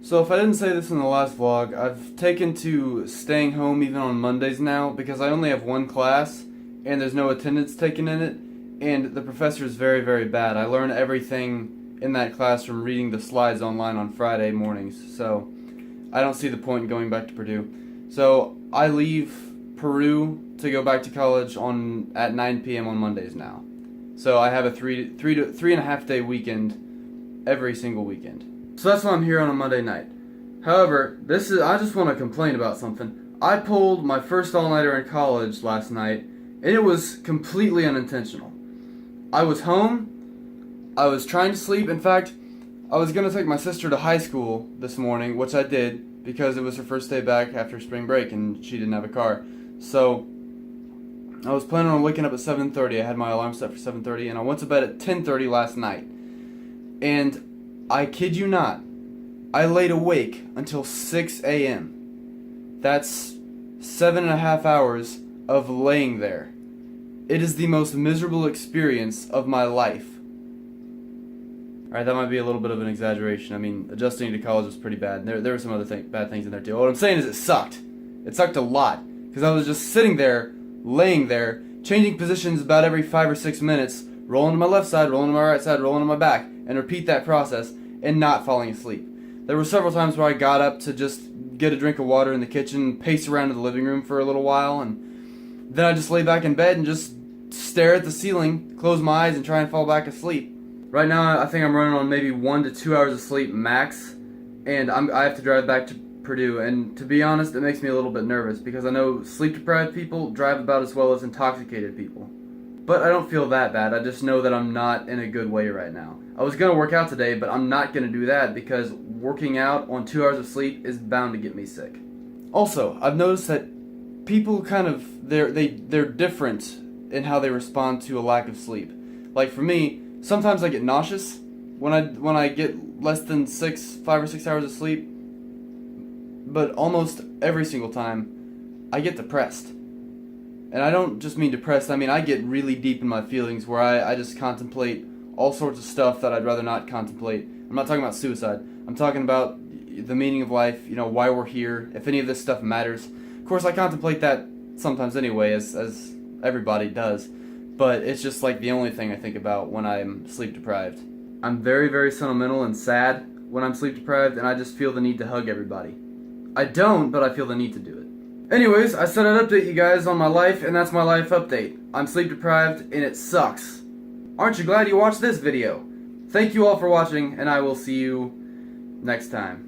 So if I didn't say this in the last vlog, I've taken to staying home even on Mondays now because I only have one class and there's no attendance taken in it, and the professor is very, very bad. I learn everything in that class from reading the slides online on Friday mornings, so I don't see the point in going back to Purdue. So I leave Peru to go back to college at 9 p.m. on Mondays now. So I have a three and a half day weekend every single weekend. So that's why I'm here on a Monday night. However, I just want to complain about something. I pulled my first all-nighter in college last night, and it was completely unintentional. I was home, I was trying to sleep. In fact, I was going to take my sister to high school this morning, which I did because it was her first day back after spring break and she didn't have a car. So I was planning on waking up at 7:30. I had my alarm set for 7:30, and I went to bed at 10:30 last night. And I kid you not, I laid awake until 6 a.m. That's 7.5 hours of laying there. It is the most miserable experience of my life. Alright, that might be a little bit of an exaggeration. I mean, adjusting to college was pretty bad. There were some other bad things in there too. What I'm saying is it sucked. It sucked a lot. Because I was just sitting there, laying there, changing positions about every 5 or 6 minutes, rolling to my left side, rolling to my right side, rolling to my back, and repeat that process, and not falling asleep. There were several times where I got up to just get a drink of water in the kitchen, pace around in the living room for a little while, and then I just lay back in bed and just stare at the ceiling, close my eyes, and try and fall back asleep. Right now, I think I'm running on maybe 1 to 2 hours of sleep max, and I have to drive back to Purdue, and to be honest, it makes me a little bit nervous because I know sleep-deprived people drive about as well as intoxicated people. But I don't feel that bad. I just know that I'm not in a good way right now. I was going to work out today, but I'm not going to do that because working out on 2 hours of sleep is bound to get me sick. Also, I've noticed that people they're different in how they respond to a lack of sleep. Like for me, sometimes I get nauseous when I get less than 5 or 6 hours of sleep, but almost every single time I get depressed. And I don't just mean depressed, I mean I get really deep in my feelings where I just contemplate all sorts of stuff that I'd rather not contemplate. I'm not talking about suicide. I'm talking about the meaning of life, why we're here, if any of this stuff matters. Of course, I contemplate that sometimes anyway, as everybody does. But it's just like the only thing I think about when I'm sleep deprived. I'm very, very sentimental and sad when I'm sleep deprived, and I just feel the need to hug everybody. I don't, but I feel the need to do it. Anyways, I said I'd update you guys on my life, and that's my life update. I'm sleep deprived, and it sucks. Aren't you glad you watched this video? Thank you all for watching, and I will see you next time.